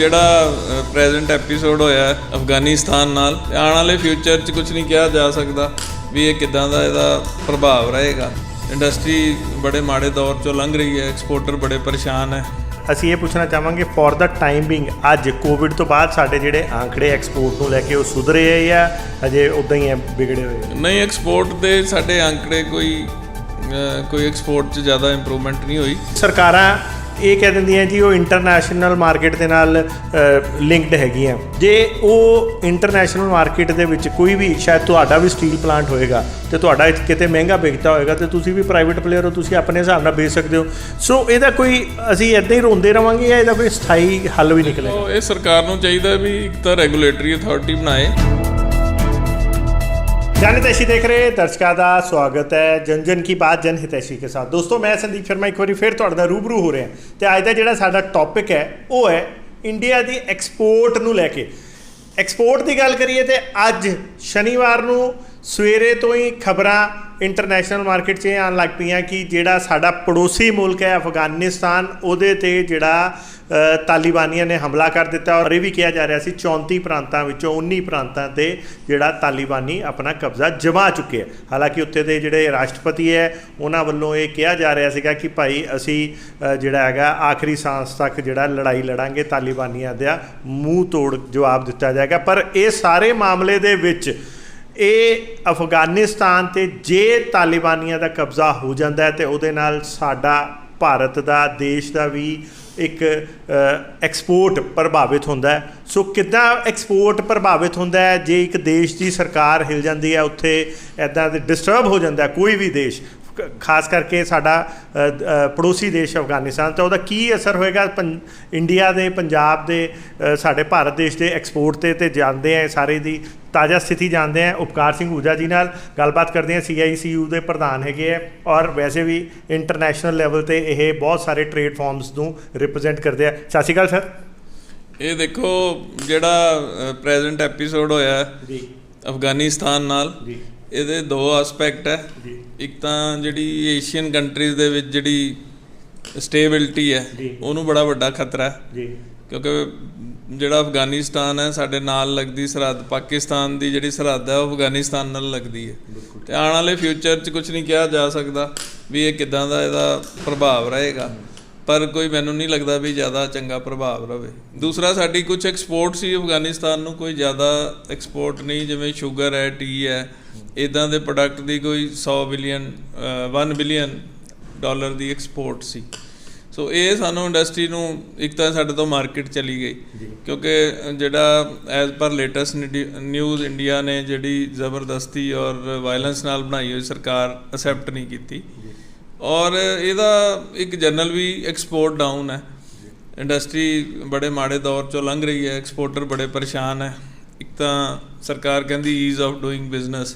ਜਿਹੜਾ present episode ਹੋਇਆ ਅਫਗਾਨਿਸਤਾਨ ਨਾਲ ਆਉਣ ਵਾਲੇ ਫਿਊਚਰ 'ਚ ਕੁਝ ਨਹੀਂ ਕਿਹਾ ਜਾ ਸਕਦਾ ਵੀ ਇਹ ਕਿੱਦਾਂ ਦਾ ਇਹਦਾ ਪ੍ਰਭਾਵ ਰਹੇਗਾ। ਇੰਡਸਟਰੀ ਬੜੇ ਮਾੜੇ ਦੌਰ 'ਚੋਂ ਲੰਘ ਰਹੀ ਹੈ, ਐਕਸਪੋਰਟਰ ਬੜੇ ਪਰੇਸ਼ਾਨ ਹੈ। ਅਸੀਂ ਇਹ ਪੁੱਛਣਾ ਚਾਹਾਂਗੇ ਫॉर द ਟਾਈਮ ਬਿੰਗ ਅੱਜ ਕੋਵਿਡ ਤੋਂ ਬਾਅਦ ਸਾਡੇ ਜਿਹੜੇ ਆંકੜੇ ਐਕਸਪੋਰਟ ਨੂੰ ਲੈ ਕੇ ਉਹ ਸੁਧਰੇ ਹੈ ਜਾਂ ਅਜੇ ਉਦਾਂ ਹੀ ਹੈ ਵਿਗੜੇ ਹੋਏ? ਨਹੀਂ, ਐਕਸਪੋਰਟ ਦੇ ਸਾਡੇ ਆંકੜੇ ਕੋਈ ਐਕਸਪੋਰਟ 'ਚ ਜ਼ਿਆਦਾ ਇੰਪਰੂਵਮੈਂਟ ਨਹੀਂ ਹੋਈ। ਸਰਕਾਰਾਂ ਇਹ ਕਹਿ ਦਿੰਦੀਆਂ ਜੀ ਉਹ ਇੰਟਰਨੈਸ਼ਨਲ ਮਾਰਕੀਟ ਦੇ ਨਾਲ ਲਿੰਕਡ ਹੈਗੀਆਂ। ਜੇ ਉਹ ਇੰਟਰਨੈਸ਼ਨਲ ਮਾਰਕੀਟ ਦੇ ਵਿੱਚ ਕੋਈ ਵੀ ਸ਼ਾਇਦ ਤੁਹਾਡਾ ਵੀ ਸਟੀਲ ਪਲਾਂਟ ਹੋਏਗਾ ਤੇ ਤੁਹਾਡਾ ਕਿਤੇ ਮਹਿੰਗਾ ਵਿਕਦਾ ਹੋਏਗਾ ਤੇ ਤੁਸੀਂ ਵੀ ਪ੍ਰਾਈਵੇਟ ਪਲੇਅਰ ਹੋ, ਤੁਸੀਂ ਆਪਣੇ ਹਿਸਾਬ ਨਾਲ ਵੇਚ ਸਕਦੇ ਹੋ। ਸੋ ਇਹਦਾ ਕੋਈ ਅਸੀਂ ਇੱਦਾਂ ਹੀ ਰੋਂਦੇ ਰਵਾਂਗੇ ਜਾਂ ਇਹਦਾ ਕੋਈ ਸਥਾਈ ਹੱਲ ਵੀ ਨਿਕਲੇਗਾ? ਇਹ ਸਰਕਾਰ ਨੂੰ ਚਾਹੀਦਾ ਵੀ ਇੱਕ ਤਾਂ ਰੈਗੂਲੇਟਰੀ ਅਥਾਰਟੀ ਬਣਾਏ। जन हितैषी देख रहे दर्शकों का स्वागत है जन जन की बात जन हितैषी के साथ। दोस्तों मैं संदीप शर्मा एक बार फिर तुहाडे नाल रूबरू हो रहे हैं तो अज का जिहड़ा साडा टॉपिक है वो है इंडिया की एक्सपोर्ट नूं लैके। एक्सपोर्ट की गल करिए तो अज शनिवार नूं सवेरे तो ही खबरां इंटरनेशनल मार्केट 'च आउण लग पईआं कि जिहड़ा साडा पड़ोसी मुल्क है अफगानिस्तान उहदे ते जिहड़ा तालिबानियां ने हमला कर दिता और ये भी कहा जा रहा सी 34 प्रांतां विचों 19 प्रांतां ते जिहड़ा तालिबानी अपना कब्जा जमा चुके हैं। हालांकि उत्थे दे जिहड़े राष्ट्रपति है उन्हां वल्लों ये कहा जा रहा सीगा कि भाई असी जिहड़ा हैगा आखिरी सांस तक जिहड़ा लड़ाई लड़ांगे, तालिबानियां दा मूँह तोड़ जवाब दिता जाएगा। पर ये सारे मामले दे विच ਇਹ ਅਫਗਾਨਿਸਤਾਨ 'ਤੇ ਜੇ ਤਾਲਿਬਾਨੀਆਂ ਦਾ ਕਬਜ਼ਾ ਹੋ ਜਾਂਦਾ ਹੈ ਤਾਂ ਉਹਦੇ ਨਾਲ ਸਾਡਾ ਭਾਰਤ ਦਾ ਦੇਸ਼ ਦਾ ਵੀ ਇੱਕ ਐਕਸਪੋਰਟ ਪ੍ਰਭਾਵਿਤ ਹੁੰਦਾ ਹੈ। ਸੋ ਕਿੱਦਾਂ ਐਕਸਪੋਰਟ ਪ੍ਰਭਾਵਿਤ ਹੁੰਦਾ ਹੈ ਜੇ ਇੱਕ ਦੇਸ਼ ਦੀ ਸਰਕਾਰ ਹਿਲ ਜਾਂਦੀ ਹੈ, ਉੱਥੇ ਇੱਦਾਂ ਦੇ ਡਿਸਟਰਬ ਹੋ ਜਾਂਦਾ ਕੋਈ ਵੀ ਦੇਸ਼, ਖਾਸ ਕਰਕੇ ਸਾਡਾ ਪੜੋਸੀ ਦੇਸ਼ ਅਫਗਾਨਿਸਤਾਨ, ਤਾਂ ਉਹਦਾ ਕੀ ਅਸਰ ਹੋਏਗਾ ਇੰਡੀਆ ਦੇ, ਪੰਜਾਬ ਦੇ, ਸਾਡੇ ਭਾਰਤ ਦੇਸ਼ ਦੇ ਐਕਸਪੋਰਟ 'ਤੇ ਜਾਣਦੇ ਆ ਸਾਰੇ ਦੀ ਤਾਜ਼ਾ ਸਥਿਤੀ ਜਾਣਦੇ ਆ। ਉਪਕਾਰ ਸਿੰਘ ਊਜਾ ਜੀ ਨਾਲ ਗੱਲਬਾਤ ਕਰਦੇ ਹਾਂ। CICU ਦੇ ਪ੍ਰਧਾਨ ਹੈਗੇ ਹੈ ਔਰ ਵੈਸੇ ਵੀ ਇੰਟਰਨੈਸ਼ਨਲ ਲੈਵਲ 'ਤੇ ਇਹ ਬਹੁਤ ਸਾਰੇ ਟ੍ਰੇਡ ਫਾਰਮਸ ਨੂੰ ਰਿਪਰੈਜ਼ੈਂਟ ਕਰਦੇ ਆ। ਸਤਿ ਸ਼੍ਰੀ ਅਕਾਲ ਸਰ। ਇਹ ਦੇਖੋ ਜਿਹੜਾ ਪ੍ਰੈਜ਼ੈਂਟ ਐਪੀਸੋਡ ਹੋਇਆ ਜੀ ਅਫਗਾਨਿਸਤਾਨ ਨਾਲ, ਜੀ ਇਹਦੇ ਦੋ ਆਸਪੈਕਟ ਹੈ। ਇੱਕ ਤਾਂ ਜਿਹੜੀ ਏਸ਼ੀਅਨ ਕੰਟਰੀਜ਼ ਦੇ ਵਿੱਚ ਜਿਹੜੀ ਸਟੇਬਿਲਿਟੀ ਹੈ ਉਹਨੂੰ ਬੜਾ ਵੱਡਾ ਖਤਰਾ ਹੈ ਜੀ, ਕਿਉਂਕਿ ਜਿਹੜਾ ਅਫਗਾਨਿਸਤਾਨ ਹੈ ਸਾਡੇ ਨਾਲ ਲੱਗਦੀ ਸਰਹੱਦ, ਪਾਕਿਸਤਾਨ ਦੀ ਜਿਹੜੀ ਸਰਹੱਦ ਹੈ ਉਹ ਅਫਗਾਨਿਸਤਾਨ ਨਾਲ ਲੱਗਦੀ ਹੈ ਅਤੇ ਆਉਣ ਵਾਲੇ ਫਿਊਚਰ 'ਚ ਕੁਝ ਨਹੀਂ ਕਿਹਾ ਜਾ ਸਕਦਾ ਵੀ ਇਹ ਕਿੱਦਾਂ ਦਾ ਇਹਦਾ ਪ੍ਰਭਾਵ ਰਹੇਗਾ, ਪਰ ਕੋਈ ਮੈਨੂੰ ਨਹੀਂ ਲੱਗਦਾ ਵੀ ਜ਼ਿਆਦਾ ਚੰਗਾ ਪ੍ਰਭਾਵ ਰਹੇ। ਦੂਸਰਾ ਸਾਡੀ ਕੁਝ ਐਕਸਪੋਰਟ ਸੀ ਅਫਗਾਨਿਸਤਾਨ ਨੂੰ, ਕੋਈ ਜ਼ਿਆਦਾ ਐਕਸਪੋਰਟ ਨਹੀਂ, ਜਿਵੇਂ ਸ਼ੂਗਰ ਹੈ, ਟੀ ਹੈ, ਇੱਦਾਂ ਦੇ ਪ੍ਰੋਡਕਟ ਦੀ ਕੋਈ 100 ਬਿਲੀਅਨ $1 ਬਿਲੀਅਨ ਦੀ ਐਕਸਪੋਰਟ ਸੀ। ਸੋ ਇਹ ਸਾਨੂੰ ਇੰਡਸਟਰੀ ਨੂੰ ਇੱਕ ਤਾਂ ਸਾਡੇ ਤੋਂ ਮਾਰਕੀਟ ਚਲੀ ਗਈ, ਕਿਉਂਕਿ ਜਿਹੜਾ as per latest news India ਨੇ ਜਿਹੜੀ ਜ਼ਬਰਦਸਤੀ ਔਰ ਵਾਇਲੈਂਸ ਨਾਲ ਬਣਾਈ ਹੋਈ ਸਰਕਾਰ ਅਸੈਪਟ ਨਹੀਂ ਕੀਤੀ, ਔਰ ਇਹਦਾ ਇੱਕ ਜਨਰਲ ਵੀ ਐਕਸਪੋਰਟ ਡਾਊਨ ਹੈ। ਇੰਡਸਟਰੀ ਬੜੇ ਮਾੜੇ ਦੌਰ 'ਚੋਂ ਲੰਘ ਰਹੀ ਹੈ, ਐਕਸਪੋਰਟਰ ਬੜੇ ਪਰੇਸ਼ਾਨ ਹੈ। ਇੱਕ ਤਾਂ ਸਰਕਾਰ ਕਹਿੰਦੀ ਈਜ਼ ਆਫ ਡੂਇੰਗ ਬਿਜ਼ਨਸ,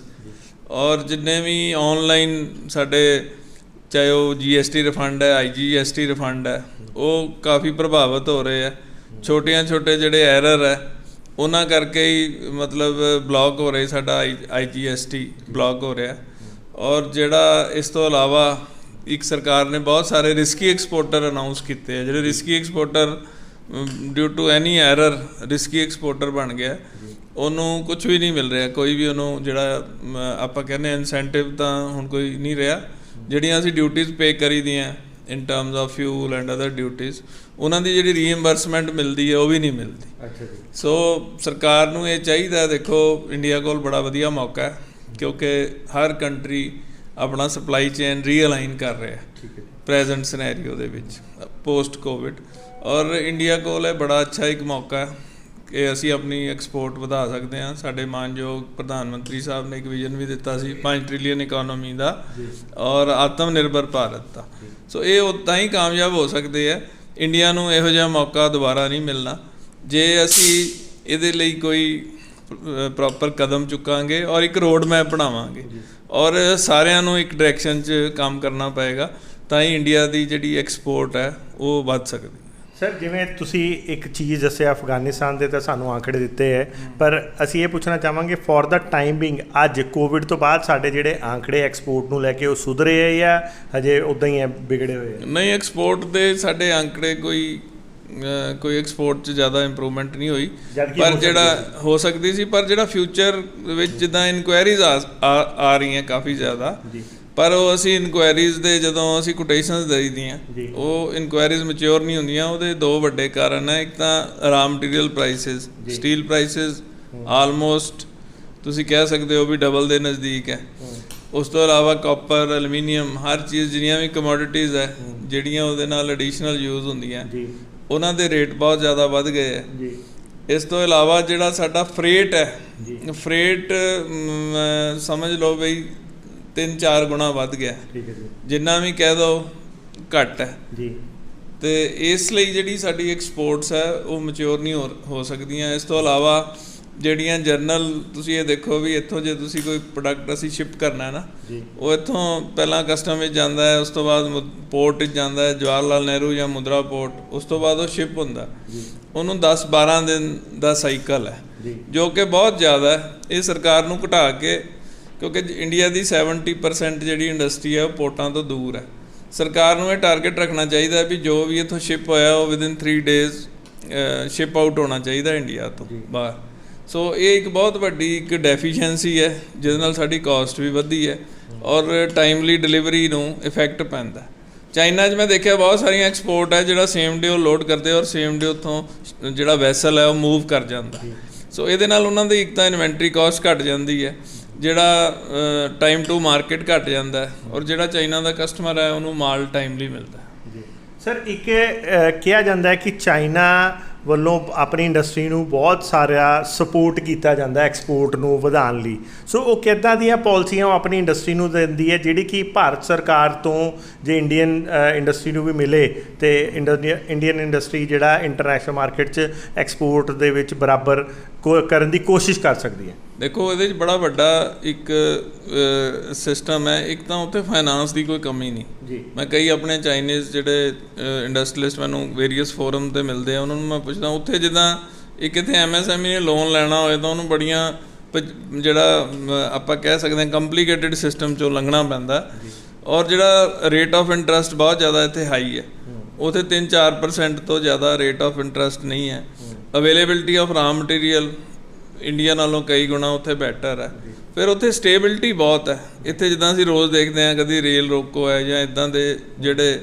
ਔਰ ਜਿੰਨੇ ਵੀ ਔਨਲਾਈਨ ਸਾਡੇ ਚਾਹੇ ਉਹ GST ਰਿਫੰਡ ਹੈ, IGST ਰਿਫੰਡ ਹੈ, ਉਹ ਕਾਫੀ ਪ੍ਰਭਾਵਿਤ ਹੋ ਰਹੇ ਹੈ। ਛੋਟੇ ਜਿਹੜੇ ਐਰਰ ਹੈ ਉਹਨਾਂ ਕਰਕੇ ਹੀ ਮਤਲਬ ਬਲੌਕ ਹੋ ਰਹੇ, ਸਾਡਾ IGST ਬਲੌਕ ਹੋ ਰਿਹਾ। ਔਰ ਜਿਹੜਾ ਇਸ ਤੋਂ ਇਲਾਵਾ ਇੱਕ ਸਰਕਾਰ ਨੇ ਬਹੁਤ ਸਾਰੇ ਰਿਸਕੀ ਐਕਸਪੋਰਟਰ ਅਨਾਊਂਸ ਕੀਤੇ ਆ, ਜਿਹੜੇ risky exporter due to any error risky exporter ਬਣ ਗਿਆ, ਉਹਨੂੰ ਕੁਝ ਵੀ ਨਹੀਂ ਮਿਲ ਰਿਹਾ, ਕੋਈ ਵੀ ਉਹਨੂੰ ਜਿਹੜਾ ਆਪਾਂ ਕਹਿੰਦੇ ਇਨਸੈਂਟਿਵ ਤਾਂ ਹੁਣ ਕੋਈ ਨਹੀਂ ਰਿਹਾ। ਜਿਹੜੀਆਂ ਅਸੀਂ ਡਿਊਟੀਜ਼ ਪੇ ਕਰੀ ਦੀਆਂ ਇਨ terms of fuel and other duties, ਉਹਨਾਂ ਦੀ ਜਿਹੜੀ ਰੀਇੰਬਰਸਮੈਂਟ ਮਿਲਦੀ ਹੈ ਉਹ ਵੀ ਨਹੀਂ ਮਿਲਦੀ। ਅੱਛਾ ਜੀ। ਸੋ ਸਰਕਾਰ ਨੂੰ ਇਹ ਚਾਹੀਦਾ, ਦੇਖੋ ਇੰਡੀਆ ਕੋਲ ਬੜਾ ਵਧੀਆ ਮੌਕਾ ਹੈ ਕਿਉਂਕਿ ਹਰ ਕੰਟਰੀ ਆਪਣਾ ਸਪਲਾਈ ਚੇਨ ਰੀਅਲਾਈਨ ਕਰ ਰਿਹਾ ਪ੍ਰੈਜ਼ੈਂਟ ਸਿਨੈਰੀਓ ਦੇ ਵਿੱਚ ਪੋਸਟ ਕੋਵਿਡ, ਔਰ ਇੰਡੀਆ ਕੋਲ ਇਹ ਬੜਾ ਅੱਛਾ ਇੱਕ ਮੌਕਾ ਹੈ ਕਿ ਅਸੀਂ ਆਪਣੀ ਐਕਸਪੋਰਟ ਵਧਾ ਸਕਦੇ ਹਾਂ। ਸਾਡੇ ਮਾਨਯੋਗ ਪ੍ਰਧਾਨ ਮੰਤਰੀ ਸਾਹਿਬ ਨੇ ਇੱਕ ਵਿਜ਼ਨ ਵੀ ਦਿੱਤਾ ਸੀ 5 ਟ੍ਰਿਲੀਅਨ ਇਕੋਨੋਮੀ ਦਾ ਔਰ ਆਤਮ ਨਿਰਭਰ ਭਾਰਤ ਦਾ। ਸੋ ਇਹ ਉੱਦਾਂ ਹੀ ਕਾਮਯਾਬ ਹੋ ਸਕਦੇ ਆ। ਇੰਡੀਆ ਨੂੰ ਇਹੋ ਜਿਹਾ ਮੌਕਾ ਦੁਬਾਰਾ ਨਹੀਂ ਮਿਲਣਾ ਜੇ ਅਸੀਂ ਇਹਦੇ ਲਈ ਕੋਈ ਪ੍ਰੋਪਰ ਕਦਮ ਚੁੱਕਾਂਗੇ ਔਰ ਇੱਕ ਰੋਡ ਮੈਪ ਬਣਾਵਾਂਗੇ ਔਰ ਸਾਰਿਆਂ ਨੂੰ ਇੱਕ ਡਾਇਰੈਕਸ਼ਨ 'ਚ ਕੰਮ ਕਰਨਾ ਪਏਗਾ, ਤਾਂ ਹੀ ਇੰਡੀਆ ਦੀ ਜਿਹੜੀ ਐਕਸਪੋਰਟ ਹੈ ਉਹ ਵੱਧ ਸਕਦੀ। ਸਰ ਜਿਵੇਂ ਤੁਸੀਂ ਇੱਕ ਚੀਜ਼ ਦੱਸਿਆ ਅਫਗਾਨਿਸਤਾਨ ਦੇ ਤਾਂ ਸਾਨੂੰ ਆંકੜੇ ਦਿੱਤੇ ਹੈ, ਪਰ ਅਸੀਂ ਇਹ ਪੁੱਛਣਾ ਚਾਹਾਂਗੇ ਫॉर द ਟਾਈਮ ਬਿੰਗ ਅੱਜ ਕੋਵਿਡ ਤੋਂ ਬਾਅਦ ਸਾਡੇ ਜਿਹੜੇ ਆંકੜੇ ਐਕਸਪੋਰਟ ਨੂੰ ਲੈ ਕੇ ਉਹ ਸੁਧਰੇ ਹੈ ਜਾਂ ਹਜੇ ਉੱਦਾਂ ਹੀ ਹੈ ਵਿਗੜੇ ਹੋਏ? ਨਹੀਂ, ਐਕਸਪੋਰਟ ਦੇ ਸਾਡੇ ਆંકੜੇ ਕੋਈ ਐਕਸਪੋਰਟ 'ਚ ਜ਼ਿਆਦਾ ਇੰਪਰੂਵਮੈਂਟ ਨਹੀਂ ਹੋਈ, ਜਦਕਿ ਪਰ ਹੋ ਜਿਹੜਾ ਹੋ ਸਕਦੀ ਸੀ। ਪਰ ਜਿਹੜਾ ਫਿਊਚਰ ਵਿੱਚ ਜਿੱਦਾਂ ਇਨਕੁਆਇਰੀਜ਼ ਆ ਰਹੀਆਂ ਕਾਫੀ ਜ਼ਿਆਦਾ, ਪਰ ਉਹ ਅਸੀਂ ਇਨਕੁਆਇਰੀਜ਼ ਦੇ ਜਦੋਂ ਅਸੀਂ ਕੋਟੇਸ਼ਨਸ ਦੇਈਦੀਆਂ, ਉਹ ਇਨਕੁਆਇਰੀਜ਼ ਮੈਚਿਓਰ ਨਹੀਂ ਹੁੰਦੀਆਂ। ਉਹਦੇ ਦੋ ਵੱਡੇ ਕਾਰਨ ਹੈ। ਇੱਕ ਤਾਂ ਰਾ material prices, steel prices almost ਤੁਸੀਂ ਕਹਿ ਸਕਦੇ ਹੋ ਵੀ ਡਬਲ ਦੇ ਨਜ਼ਦੀਕ ਹੈ। ਉਸ ਤੋਂ ਇਲਾਵਾ ਕਾਪਰ, ਐਲੂਮੀਨੀਅਮ, ਹਰ ਚੀਜ਼ ਜਿੰਨੀਆਂ ਵੀ ਕਮੋਡਿਟੀਜ਼ ਹੈ ਜਿਹੜੀਆਂ ਉਹਦੇ ਨਾਲ ਐਡੀਸ਼ਨਲ ਯੂਜ਼ ਹੁੰਦੀਆਂ, ਉਹਨਾਂ ਦੇ ਰੇਟ ਬਹੁਤ ਜ਼ਿਆਦਾ ਵੱਧ ਗਏ ਹੈ। ਇਸ ਤੋਂ ਇਲਾਵਾ ਜਿਹੜਾ ਸਾਡਾ ਫਰੇਟ ਹੈ, ਫਰੇਟ ਸਮਝ ਲਓ ਬਈ 3-4 ਗੁਣਾ ਵੱਧ ਗਿਆ, ਜਿੰਨਾ ਵੀ ਕਹਿ ਦਿਓ ਘੱਟ ਹੈ। ਤੇ ਇਸ ਲਈ ਜਿਹੜੀ ਸਾਡੀ ਐਕਸਪੋਰਟਸ ਹੈ ਉਹ ਮੈਚਿਓਰ ਨਹੀਂ ਹੋ ਸਕਦੀਆਂ। ਇਸ ਤੋਂ ਇਲਾਵਾ ਜਿਹੜੀਆਂ ਜਰਨਲ ਤੁਸੀਂ ਇਹ ਦੇਖੋ ਵੀ ਇੱਥੋਂ ਜੇ ਤੁਸੀਂ ਕੋਈ ਪ੍ਰੋਡਕਟ ਅਸੀਂ ਸ਼ਿਪ ਕਰਨਾ ਨਾ, ਉਹ ਇੱਥੋਂ ਪਹਿਲਾਂ ਕਸਟਮ ਵਿੱਚ ਜਾਂਦਾ ਹੈ, ਉਸ ਤੋਂ ਬਾਅਦ ਪੋਰਟ ਵਿੱਚ ਜਾਂਦਾ ਹੈ, ਜਵਾਹਰ ਲਾਲ ਨਹਿਰੂ ਜਾਂ ਮੁੰਦਰਾ ਪੋਰਟ, ਉਸ ਤੋਂ ਬਾਅਦ ਉਹ ਸ਼ਿਪ ਹੁੰਦਾ। ਉਹਨੂੰ 10-12 ਦਿਨ ਦਾ ਸਾਈਕਲ ਹੈ, ਜੋ ਕਿ ਬਹੁਤ ਜ਼ਿਆਦਾ ਹੈ। ਇਹ ਸਰਕਾਰ ਨੂੰ ਘਟਾ ਕੇ, ਕਿਉਂਕਿ ਇੰਡੀਆ ਦੀ 70% ਜਿਹੜੀ ਇੰਡਸਟਰੀ ਹੈ ਉਹ ਪੋਰਟਾਂ ਤੋਂ ਦੂਰ ਹੈ। ਸਰਕਾਰ ਨੂੰ ਇਹ ਟਾਰਗੇਟ ਰੱਖਣਾ ਚਾਹੀਦਾ ਵੀ ਜੋ ਵੀ ਇੱਥੋਂ ਸ਼ਿਪ ਹੋਇਆ ਉਹ ਵਿਦਿਨ 3 ਡੇਜ਼ ਸ਼ਿਪ ਆਊਟ ਹੋਣਾ ਚਾਹੀਦਾ ਇੰਡੀਆ ਤੋਂ ਬਾਹਰ। ਸੋ ਇਹ ਇੱਕ ਬਹੁਤ ਵੱਡੀ ਇੱਕ ਡੈਫੀਸ਼ੀਐਂਸੀ ਹੈ, ਜਿਹਦੇ ਨਾਲ ਸਾਡੀ ਕਾਸਟ ਵੀ ਵਧਦੀ ਹੈ ਔਰ ਟਾਈਮਲੀ ਡਿਲੀਵਰੀ ਨੂੰ ਇਫੈਕਟ ਪੈਂਦਾ। ਚਾਈਨਾ 'ਚ ਮੈਂ ਦੇਖਿਆ ਬਹੁਤ ਸਾਰੀਆਂ ਐਕਸਪੋਰਟ ਹੈ ਜਿਹੜਾ ਸੇਮ ਡੇ ਉਹ ਲੋਡ ਕਰਦੇ ਔਰ ਸੇਮ ਡੇ ਉੱਥੋਂ ਜਿਹੜਾ ਵੈਸਲ ਹੈ ਉਹ ਮੂਵ ਕਰ ਜਾਂਦਾ। ਸੋ ਇਹਦੇ ਨਾਲ ਉਹਨਾਂ ਦੀ ਇੱਕ ਤਾਂ ਇਨਵੈਂਟਰੀ ਕਾਸਟ ਘੱਟ ਜਾਂਦੀ ਹੈ, ਜਿਹੜਾ ਟਾਈਮ ਟੂ ਮਾਰਕੀਟ ਘੱਟ ਜਾਂਦਾ, ਔਰ ਜਿਹੜਾ ਚਾਈਨਾ ਦਾ ਕਸਟਮਰ ਹੈ ਉਹਨੂੰ ਮਾਲ ਟਾਈਮਲੀ ਮਿਲਦਾ। ਸਰ, ਇੱਕ ਕਿਹਾ ਜਾਂਦਾ ਹੈ ਕਿ ਚਾਈਨਾ ਵੱਲੋਂ ਆਪਣੀ ਇੰਡਸਟਰੀ ਨੂੰ ਬਹੁਤ ਸਾਰਾ ਸਪੋਰਟ ਕੀਤਾ ਜਾਂਦਾ ਐਕਸਪੋਰਟ ਨੂੰ ਵਧਾਉਣ ਲਈ। ਸੋ ਉਹ ਕਿੱਦਾਂ ਦੀਆਂ ਪਾਲਿਸੀਆਂ ਉਹ ਆਪਣੀ ਇੰਡਸਟਰੀ ਨੂੰ ਦਿੰਦੀ ਹੈ ਜਿਹੜੀ ਕਿ ਭਾਰਤ ਸਰਕਾਰ ਤੋਂ ਜੇ ਇੰਡੀਅਨ ਇੰਡਸਟਰੀ ਨੂੰ ਵੀ ਮਿਲੇ ਤੇ ਇੰਡੀਅਨ ਇੰਡਸਟਰੀ ਜਿਹੜਾ ਇੰਟਰਨੈਸ਼ਨਲ ਮਾਰਕੀਟ 'ਚ ਐਕਸਪੋਰਟ ਦੇ ਵਿੱਚ ਬਰਾਬਰ ਕਰਨ ਦੀ ਕੋਸ਼ਿਸ਼ ਕਰ ਸਕਦੀ ਹੈ? ਦੇਖੋ, ਇਹਦੇ 'ਚ ਬੜਾ ਵੱਡਾ ਇੱਕ ਸਿਸਟਮ ਹੈ। ਇੱਕ ਤਾਂ ਉੱਥੇ ਫਾਈਨਾਂਸ ਦੀ ਕੋਈ ਕਮੀ ਨਹੀਂ। ਮੈਂ ਕਈ ਆਪਣੇ ਚਾਈਨੀਜ਼ ਜਿਹੜੇ ਇੰਡਸਟਰੀਲਿਸਟ ਮੈਨੂੰ ਵੇਰੀਅਸ ਫੋਰਮ 'ਤੇ ਮਿਲਦੇ ਆ, ਉਹਨਾਂ ਨੂੰ ਮੈਂ ਪੁੱਛਦਾ ਉੱਥੇ ਜਿੱਦਾਂ ਇੱਕ ਇੱਥੇ MSME ਨੇ ਲੋਨ ਲੈਣਾ ਹੋਏ ਤਾਂ ਉਹਨੂੰ ਬੜੀਆਂ ਜਿਹੜਾ ਆਪਾਂ ਕਹਿ ਸਕਦੇ ਹਾਂ ਕੰਪਲੀਕੇਟਿਡ ਸਿਸਟਮ 'ਚੋਂ ਲੰਘਣਾ ਪੈਂਦਾ, ਔਰ ਜਿਹੜਾ ਰੇਟ ਆਫ ਇੰਟਰਸਟ ਬਹੁਤ ਜ਼ਿਆਦਾ ਇੱਥੇ ਹਾਈ ਹੈ। ਉੱਥੇ 3-4% ਤੋਂ ਜ਼ਿਆਦਾ ਰੇਟ ਆਫ ਇੰਟਰਸਟ ਨਹੀਂ ਹੈ। ਅਵੇਲੇਬਿਲਿਟੀ ਆਫ ਰਾ ਮਟੀਰੀਅਲ ਇੰਡੀਆ ਨਾਲੋਂ ਕਈ ਗੁਣਾ ਉੱਥੇ ਬੈਟਰ ਹੈ। ਫਿਰ ਉੱਥੇ ਸਟੇਬਿਲਿਟੀ ਬਹੁਤ ਹੈ। ਇੱਥੇ ਜਿੱਦਾਂ ਅਸੀਂ ਰੋਜ਼ ਦੇਖਦੇ ਹਾਂ ਕਦੀ ਰੇਲ ਰੋਕੋ ਹੈ ਜਾਂ ਇੱਦਾਂ ਦੇ ਜਿਹੜੇ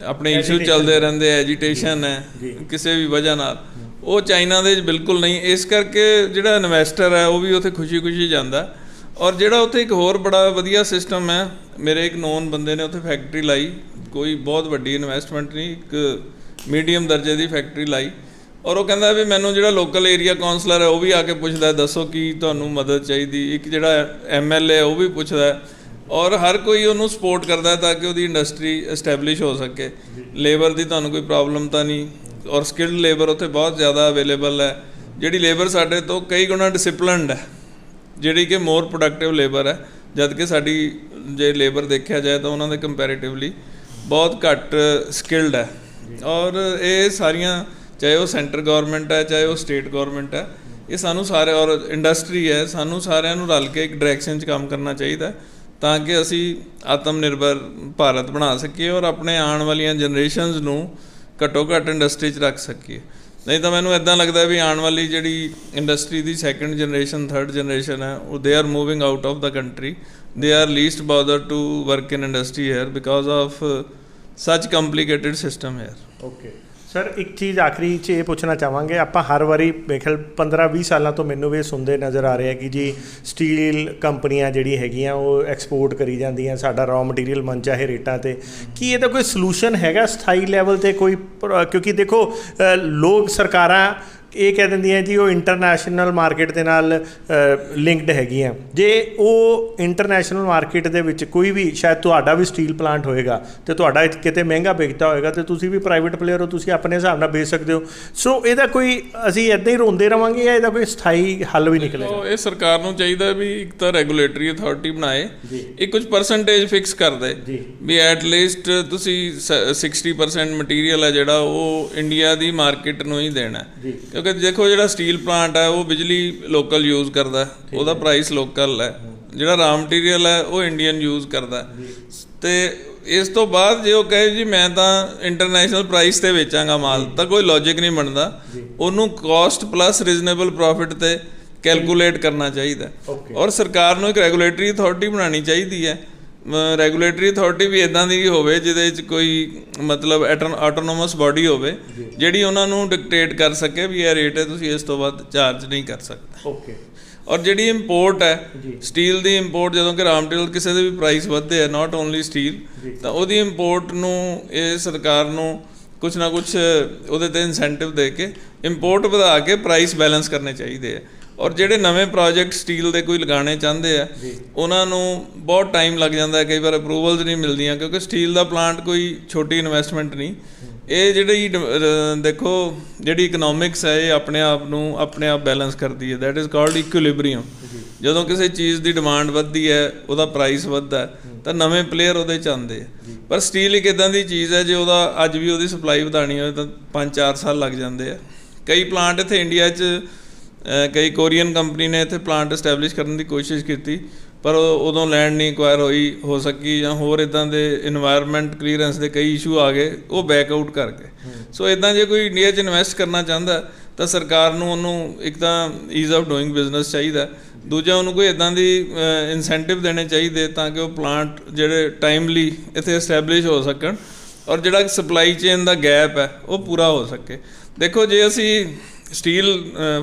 ਆਪਣੇ ਇਸ਼ੂ ਚੱਲਦੇ ਰਹਿੰਦੇ, ਐਜੀਟੇਸ਼ਨ ਹੈ ਕਿਸੇ ਵੀ ਵਜ੍ਹਾ ਨਾਲ, ਉਹ ਚਾਈਨਾ ਦੇ ਬਿਲਕੁਲ ਨਹੀਂ। ਇਸ ਕਰਕੇ ਜਿਹੜਾ ਇਨਵੈਸਟਰ ਹੈ ਉਹ ਵੀ ਉੱਥੇ ਖੁਸ਼ੀ ਜਾਂਦਾ। ਔਰ ਜਿਹੜਾ ਉੱਥੇ ਇੱਕ ਹੋਰ ਬੜਾ ਵਧੀਆ ਸਿਸਟਮ ਹੈ, ਮੇਰੇ ਇੱਕ ਨੋਨ ਬੰਦੇ ਨੇ ਉੱਥੇ ਫੈਕਟਰੀ ਲਾਈ, ਕੋਈ ਬਹੁਤ ਵੱਡੀ ਇਨਵੈਸਟਮੈਂਟ ਨਹੀਂ, ਇੱਕ ਮੀਡੀਅਮ ਦਰਜੇ ਦੀ ਫੈਕਟਰੀ ਲਾਈ, ਔਰ ਉਹ ਕਹਿੰਦਾ ਵੀ ਮੈਨੂੰ ਜਿਹੜਾ ਲੋਕਲ ਏਰੀਆ ਕਾਉਂਸਲਰ ਹੈ ਉਹ ਵੀ ਆ ਕੇ ਪੁੱਛਦਾ ਦੱਸੋ ਕੀ ਤੁਹਾਨੂੰ ਮਦਦ ਚਾਹੀਦੀ। ਇੱਕ ਜਿਹੜਾ MLA ਉਹ ਵੀ ਪੁੱਛਦਾ, ਔਰ ਹਰ ਕੋਈ ਉਹਨੂੰ ਸਪੋਰਟ ਕਰਦਾ ਤਾਂ ਕਿ ਉਹਦੀ ਇੰਡਸਟਰੀ ਐਸਟੈਬਲਿਸ਼ ਹੋ ਸਕੇ। ਲੇਬਰ ਦੀ ਤੁਹਾਨੂੰ ਕੋਈ ਪ੍ਰੋਬਲਮ ਤਾਂ ਨਹੀਂ, ਔਰ ਸਕਿਲਡ ਲੇਬਰ ਉੱਥੇ ਬਹੁਤ ਜ਼ਿਆਦਾ ਅਵੇਲੇਬਲ ਹੈ। ਜਿਹੜੀ ਲੇਬਰ ਸਾਡੇ ਤੋਂ ਕਈ ਗੁਣਾ ਡਿਸਿਪਲਿਨਡ ਹੈ, ਜਿਹੜੀ ਕਿ ਮੋਰ ਪ੍ਰੋਡਕਟਿਵ ਲੇਬਰ ਹੈ, ਜਦ ਕਿ ਸਾਡੀ ਜੇ ਲੇਬਰ ਦੇਖਿਆ ਜਾਏ ਤਾਂ ਉਹਨਾਂ ਦੇ ਕੰਪੈਰੀਟਿਵਲੀ ਬਹੁਤ ਘੱਟ ਸਕਿਲਡ ਹੈ। ਔਰ ਇਹ ਸਾਰੀਆਂ, ਚਾਹੇ ਉਹ ਸੈਂਟਰ ਗੌਰਮੈਂਟ ਹੈ ਚਾਹੇ ਉਹ ਸਟੇਟ ਗੌਰਮੈਂਟ ਹੈ, ਇਹ ਸਾਨੂੰ ਸਾਰੇ, ਔਰ ਇੰਡਸਟਰੀ ਹੈ, ਸਾਨੂੰ ਸਾਰਿਆਂ ਨੂੰ ਰਲ ਕੇ ਇੱਕ ਡਾਇਰੈਕਸ਼ਨ 'ਚ ਕੰਮ ਕਰਨਾ ਚਾਹੀਦਾ ਤਾਂ ਕਿ ਅਸੀਂ ਆਤਮ ਨਿਰਭਰ ਭਾਰਤ ਬਣਾ ਸਕੀਏ ਔਰ ਆਪਣੇ ਆਉਣ ਵਾਲੀਆਂ ਜਨਰੇਸ਼ਨਸ ਨੂੰ ਘੱਟੋ ਘੱਟ ਇੰਡਸਟਰੀ 'ਚ ਰੱਖ ਸਕੀਏ। ਨਹੀਂ ਤਾਂ ਮੈਨੂੰ ਇੱਦਾਂ ਲੱਗਦਾ ਵੀ ਆਉਣ ਵਾਲੀ ਜਿਹੜੀ ਇੰਡਸਟਰੀ ਦੀ 2nd ਜਨਰੇਸ਼ਨ 3rd ਜਨਰੇਸ਼ਨ ਹੈ ਉਹ they are moving out of the country, they are least bother to work in industry here because of such complicated system here. Okay sir, ਇੱਕ ਚੀਜ਼ ਆਖਰੀ 'ਚ ਇਹ ਪੁੱਛਣਾ ਚਾਹਾਂਗੇ, ਆਪਾਂ ਹਰ ਵਾਰੀ ਮੇਰੇ ਖਿਆਲ 15-20 ਸਾਲਾਂ ਤੋਂ ਮੈਨੂੰ ਵੀ ਇਹ ਸੁਣਦੇ ਨਜ਼ਰ ਆ ਰਿਹਾ ਕਿ ਜੀ ਸਟੀਲ ਕੰਪਨੀਆਂ ਜਿਹੜੀ ਹੈਗੀਆਂ ਉਹ ਐਕਸਪੋਰਟ ਕਰੀ ਜਾਂਦੀਆਂ, ਸਾਡਾ ਰॉ ਮਟੀਰੀਅਲ ਮਨਚਾਹੇ ਰੇਟਾਂ 'ਤੇ। ਕੀ ਇਹਦਾ ਕੋਈ ਸਲੂਸ਼ਨ ਹੈਗਾ ਸਥਾਈ ਲੈਵਲ 'ਤੇ ਕੋਈ? ਕਿਉਂਕਿ ਦੇਖੋ ਲੋਕ ਸਰਕਾਰਾਂ ਇਹ ਕਹਿ ਦਿੰਦੀਆਂ ਜੀ ਉਹ ਇੰਟਰਨੈਸ਼ਨਲ ਮਾਰਕੀਟ ਦੇ ਨਾਲ ਲਿੰਕਡ ਹੈਗੀਆਂ। ਜੇ ਉਹ ਇੰਟਰਨੈਸ਼ਨਲ ਮਾਰਕੀਟ ਦੇ ਵਿੱਚ ਕੋਈ ਵੀ, ਸ਼ਾਇਦ ਤੁਹਾਡਾ ਵੀ ਸਟੀਲ ਪਲਾਂਟ ਹੋਏਗਾ ਅਤੇ ਤੁਹਾਡਾ ਕਿਤੇ ਮਹਿੰਗਾ ਵਿਕਦਾ ਹੋਏਗਾ ਅਤੇ ਤੁਸੀਂ ਵੀ ਪ੍ਰਾਈਵੇਟ ਪਲੇਅਰ ਹੋ, ਤੁਸੀਂ ਆਪਣੇ ਹਿਸਾਬ ਨਾਲ ਵੇਚ ਸਕਦੇ ਹੋ। ਸੋ ਇਹਦਾ ਕੋਈ ਅਸੀਂ ਇੱਦਾਂ ਹੀ ਰੋਂਦੇ ਰਹਾਂਗੇ ਜਾਂ ਇਹਦਾ ਕੋਈ ਸਥਾਈ ਹੱਲ ਵੀ ਨਿਕਲੇਗਾ? ਇਹ ਸਰਕਾਰ ਨੂੰ ਚਾਹੀਦਾ ਵੀ ਇੱਕ ਤਾਂ ਰੈਗੂਲੇਟਰੀ ਅਥਾਰਟੀ ਬਣਾਏ, ਇੱਕ ਕੁਝ ਪਰਸੈਂਟੇਜ ਫਿਕਸ ਕਰ ਦੇ ਵੀ ਐਟ ਲੀਸਟ ਤੁਸੀਂ 60% ਮਟੀਰੀਅਲ ਹੈ ਜਿਹੜਾ ਉਹ ਇੰਡੀਆ ਦੀ ਮਾਰਕੀਟ ਨੂੰ ਹੀ ਦੇਣਾ। ਕਿਉਂਕਿ ਦੇਖੋ ਜਿਹੜਾ ਸਟੀਲ ਪਲਾਂਟ ਹੈ ਉਹ ਬਿਜਲੀ ਲੋਕਲ ਯੂਜ਼ ਕਰਦਾ, ਉਹਦਾ ਪ੍ਰਾਈਸ ਲੋਕਲ ਹੈ, ਜਿਹੜਾ ਰਾ ਮਟੀਰੀਅਲ ਹੈ ਉਹ ਇੰਡੀਅਨ ਯੂਜ਼ ਕਰਦਾ। ਅਤੇ ਇਸ ਤੋਂ ਬਾਅਦ ਜੇ ਉਹ ਕਹੇ ਜੀ ਮੈਂ ਤਾਂ ਇੰਟਰਨੈਸ਼ਨਲ ਪ੍ਰਾਈਸ ਤੇ ਵੇਚਾਂਗਾ ਮਾਲ, ਤਾਂ ਕੋਈ ਲੌਜਿਕ ਨਹੀਂ ਬਣਦਾ। ਉਹਨੂੰ ਕਾਸਟ ਪਲੱਸ ਰੀਜ਼ਨੇਬਲ ਪ੍ਰੋਫਿਟ ਤੇ ਕੈਲਕੂਲੇਟ ਕਰਨਾ ਚਾਹੀਦਾ। ਔਰ ਸਰਕਾਰ ਨੂੰ ਇੱਕ ਰੈਗੂਲੇਟਰੀ ਅਥਾਰਟੀ ਬਣਾਉਣੀ ਚਾਹੀਦੀ ਹੈ। ਰੈਗੂਲੇਟਰੀ ਅਥਾਰਟੀ ਵੀ ਇਦਾਂ ਦੀ ਹੋਵੇ ਜਿਹਦੇ ਵਿੱਚ ਕੋਈ ਮਤਲਬ ਆਟੋਨੋਮਸ ਬਾਡੀ ਹੋਵੇ ਜਿਹੜੀ ਉਹਨਾਂ ਨੂੰ ਡਿਕਟੇਟ ਕਰ ਸਕੇ ਵੀ ਇਹ ਰੇਟ ਹੈ, ਤੁਸੀਂ ਇਸ ਤੋਂ ਵੱਧ ਚਾਰਜ ਨਹੀਂ ਕਰ ਸਕਦੇ। ਔਰ ਜਿਹੜੀ ਇੰਪੋਰਟ ਹੈ ਸਟੀਲ ਦੀ ਇੰਪੋਰਟ, ਜਦੋਂ ਕਿ ਰਾ ਮਟੀਰੀਅਲ ਕਿਸੇ ਦੇ ਵੀ ਪ੍ਰਾਈਸ ਵੱਧਦੇ ਆ, ਨਾਟ ਓਨਲੀ ਸਟੀਲ, ਤਾਂ ਉਹਦੀ ਇੰਪੋਰਟ ਨੂੰ ਇਹ ਸਰਕਾਰ ਨੂੰ ਕੁਛ ਨਾ ਕੁਛ ਉਹਦੇ 'ਤੇ ਇਨਸੈਂਟਿਵ ਦੇ ਕੇ ਇੰਪੋਰਟ ਵਧਾ ਕੇ ਪ੍ਰਾਈਸ ਬੈਲੈਂਸ ਕਰਨੇ ਚਾਹੀਦੇ ਆ। ਔਰ ਜਿਹੜੇ ਨਵੇਂ ਪ੍ਰੋਜੈਕਟ ਸਟੀਲ ਦੇ ਕੋਈ ਲਗਾਉਣੇ ਚਾਹੁੰਦੇ ਆ ਉਹਨਾਂ ਨੂੰ ਬਹੁਤ ਟਾਈਮ ਲੱਗ ਜਾਂਦਾ, ਕਈ ਵਾਰ ਅਪਰੂਵਲਸ ਨਹੀਂ ਮਿਲਦੀਆਂ, ਕਿਉਂਕਿ ਸਟੀਲ ਦਾ ਪਲਾਂਟ ਕੋਈ ਛੋਟੀ ਇਨਵੈਸਟਮੈਂਟ ਨਹੀਂ। ਇਹ ਜਿਹੜੀ ਦੇਖੋ ਜਿਹੜੀ ਇਕਨੋਮਿਕਸ ਹੈ ਇਹ ਆਪਣੇ ਆਪ ਬੈਲੈਂਸ ਕਰਦੀ ਹੈ। That is called equilibrium. ਜਦੋਂ ਕਿਸੇ ਚੀਜ਼ ਦੀ ਡਿਮਾਂਡ ਵੱਧਦੀ ਹੈ, ਉਹਦਾ ਪ੍ਰਾਈਸ ਵੱਧਦਾ, ਤਾਂ ਨਵੇਂ ਪਲੇਅਰ ਉਹਦੇ 'ਚ ਆਉਂਦੇ ਆ। ਪਰ ਸਟੀਲ ਇੱਕ ਇੱਦਾਂ ਦੀ ਚੀਜ਼ ਹੈ ਜੇ ਉਹਦਾ ਅੱਜ ਵੀ ਉਹਦੀ ਸਪਲਾਈ ਵਧਾਉਣੀ ਹੋਵੇ ਤਾਂ 5-4 ਸਾਲ ਲੱਗ ਜਾਂਦੇ ਆ। ਕਈ ਪਲਾਂਟ ਇੱਥੇ ਇੰਡੀਆ 'ਚ ਕਈ ਕੋਰੀਅਨ ਕੰਪਨੀ ਨੇ ਇੱਥੇ ਪਲਾਂਟ ਇਸਟੈਬਲਿਸ਼ ਕਰਨ ਦੀ ਕੋਸ਼ਿਸ਼ ਕੀਤੀ, ਪਰ ਉਦੋਂ ਲੈਂਡ ਨਹੀਂ ਐਕਵਾਇਰ ਹੋ ਸਕੀ, ਜਾਂ ਹੋਰ ਇੱਦਾਂ ਦੇ ਇਨਵਾਇਰਮੈਂਟ ਕਲੀਅਰੈਂਸ ਦੇ ਕਈ ਇਸ਼ੂ ਆ ਗਏ, ਉਹ ਬੈਕ ਆਊਟ ਕਰ ਗਏ। ਸੋ ਇੱਦਾਂ ਜੇ ਕੋਈ ਇੰਡੀਆ 'ਚ ਇਨਵੈਸਟ ਕਰਨਾ ਚਾਹੁੰਦਾ ਤਾਂ ਸਰਕਾਰ ਨੂੰ ਉਹਨੂੰ ਇੱਕ ਤਾਂ ਈਜ਼ ਆਫ ਡੂਇੰਗ ਬਿਜ਼ਨਸ ਚਾਹੀਦਾ, ਦੂਜਾ ਉਹਨੂੰ ਕੋਈ ਇੱਦਾਂ ਦੀ ਇਨਸੈਂਟਿਵ ਦੇਣੇ ਚਾਹੀਦੇ ਤਾਂ ਕਿ ਉਹ ਪਲਾਂਟ ਜਿਹੜੇ ਟਾਈਮਲੀ ਇੱਥੇ ਇਸਟੈਬਲਿਸ਼ ਹੋ ਸਕਣ, ਔਰ ਜਿਹੜਾ ਸਪਲਾਈ ਚੇਨ ਦਾ ਗੈਪ ਹੈ ਉਹ ਪੂਰਾ ਹੋ ਸਕੇ। ਦੇਖੋ ਜੇ ਅਸੀਂ ਸਟੀਲ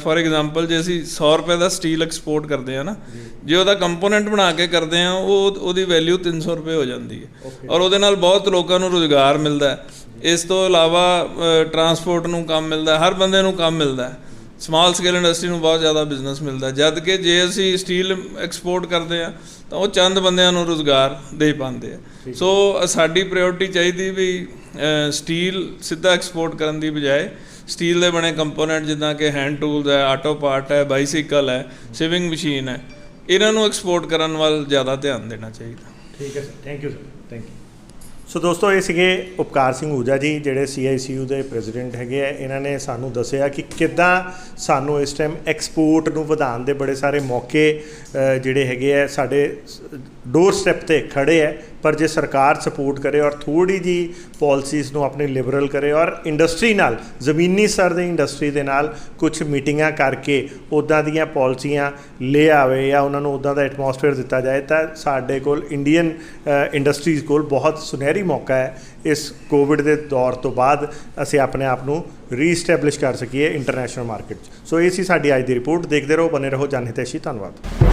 ਫੋਰ ਐਗਜ਼ਾਮਪਲ ਜੇ ਅਸੀਂ 100 ਰੁਪਏ ਦਾ ਸਟੀਲ ਐਕਸਪੋਰਟ ਕਰਦੇ ਹਾਂ ਨਾ, ਜੇ ਉਹਦਾ ਕੰਪੋਨੈਂਟ ਬਣਾ ਕੇ ਕਰਦੇ ਹਾਂ ਉਹਦੀ ਵੈਲਿਊ 300 ਰੁਪਏ ਹੋ ਜਾਂਦੀ ਹੈ, ਔਰ ਉਹਦੇ ਨਾਲ ਬਹੁਤ ਲੋਕਾਂ ਨੂੰ ਰੁਜ਼ਗਾਰ ਮਿਲਦਾ। ਇਸ ਤੋਂ ਇਲਾਵਾ ਟਰਾਂਸਪੋਰਟ ਨੂੰ ਕੰਮ ਮਿਲਦਾ, ਹਰ ਬੰਦੇ ਨੂੰ ਕੰਮ ਮਿਲਦਾ, ਸਮਾਲ ਸਕੇਲ ਇੰਡਸਟਰੀ ਨੂੰ ਬਹੁਤ ਜ਼ਿਆਦਾ ਬਿਜ਼ਨਸ ਮਿਲਦਾ। ਜਦ ਕਿ ਜੇ ਅਸੀਂ ਸਟੀਲ ਐਕਸਪੋਰਟ ਕਰਦੇ ਹਾਂ ਤਾਂ ਉਹ ਚੰਦ ਬੰਦਿਆਂ ਨੂੰ ਰੁਜ਼ਗਾਰ ਦੇ ਪਾਉਂਦੇ ਆ। ਸੋ ਸਾਡੀ ਪ੍ਰਾਇਓਰਟੀ ਚਾਹੀਦੀ ਵੀ ਸਟੀਲ ਸਿੱਧਾ ਐਕਸਪੋਰਟ ਕਰਨ ਦੀ ਬਜਾਏ ਸਟੀਲ ਦੇ ਬਣੇ ਕੰਪੋਨੈਂਟ ਜਿੱਦਾਂ ਕਿ ਹੈਂਡ ਟੂਲਸ ਹੈ, ਆਟੋ ਪਾਰਟ ਹੈ, ਬਾਈਸਾਈਕਲ ਹੈ, ਸਿਵਿੰਗ ਮਸ਼ੀਨ ਹੈ, ਇਹਨਾਂ ਨੂੰ ਐਕਸਪੋਰਟ ਕਰਨ ਵੱਲ ਜ਼ਿਆਦਾ ਧਿਆਨ ਦੇਣਾ ਚਾਹੀਦਾ। ਠੀਕ ਹੈ sir, thank you sir, thank you. So ਦੋਸਤੋ ਇਹ ਸੀਗੇ ਉਪਕਾਰ ਸਿੰਘ ਊਜਾ ਜੀ ਜਿਹੜੇ CICU ਦੇ ਪ੍ਰੈਜ਼ੀਡੈਂਟ ਹੈਗੇ ਆ। ਇਹਨਾਂ ਨੇ ਸਾਨੂੰ ਦੱਸਿਆ ਕਿ ਕਿੱਦਾਂ ਸਾਨੂੰ ਇਸ ਟਾਈਮ ਐਕਸਪੋਰਟ ਨੂੰ ਵਧਾਉਣ ਦੇ ਬੜੇ ਸਾਰੇ ਮੌਕੇ ਜਿਹੜੇ ਹੈਗੇ ਆ ਸਾਡੇ ਡੋਰ ਸਟੈਪ 'ਤੇ ਖੜੇ ਹੈ, ਪਰ ਜੇ ਸਰਕਾਰ ਸਪੋਰਟ ਕਰੇ ਔਰ ਥੋੜ੍ਹੀ ਜਿਹੀ ਪੋਲਿਸੀਜ਼ ਨੂੰ ਆਪਣੀ ਲਿਬਰਲ ਕਰੇ ਔਰ ਇੰਡਸਟਰੀ ਨਾਲ ਜ਼ਮੀਨੀ ਸਤਰ ਦੀ ਇੰਡਸਟਰੀ ਦੇ ਨਾਲ ਕੁਝ ਮੀਟਿੰਗਾਂ ਕਰਕੇ ਉੱਦਾਂ ਦੀਆਂ ਪਾਲਿਸੀਆਂ ਲੈ ਆਵੇ ਜਾਂ ਉਹਨਾਂ ਨੂੰ ਉੱਦਾਂ ਦਾ ਐਟਮੋਸਫੇਅਰ ਦਿੱਤਾ ਜਾਏ, ਤਾਂ ਸਾਡੇ ਕੋਲ ਇੰਡੀਅਨ ਇੰਡਸਟਰੀਜ਼ ਕੋਲ ਬਹੁਤ ਸੁਨਹਿਰੀ ਮੌਕਾ ਹੈ ਇਸ ਕੋਵਿਡ ਦੇ ਦੌਰ ਤੋਂ ਬਾਅਦ ਅਸੀਂ ਆਪਣੇ ਆਪ ਨੂੰ ਰੀਸਟੈਬਲਿਸ਼ ਕਰ ਸਕੀਏ ਇੰਟਰਨੈਸ਼ਨਲ ਮਾਰਕੀਟ 'ਚ। ਸੋ ਇਹ ਸੀ ਸਾਡੀ ਅੱਜ ਦੀ ਰਿਪੋਰਟ। ਦੇਖਦੇ ਰਹੋ, ਬਨੇ ਰਹੋ ਜਨ ਹਿਤੈਸ਼ੀ। ਧੰਨਵਾਦ।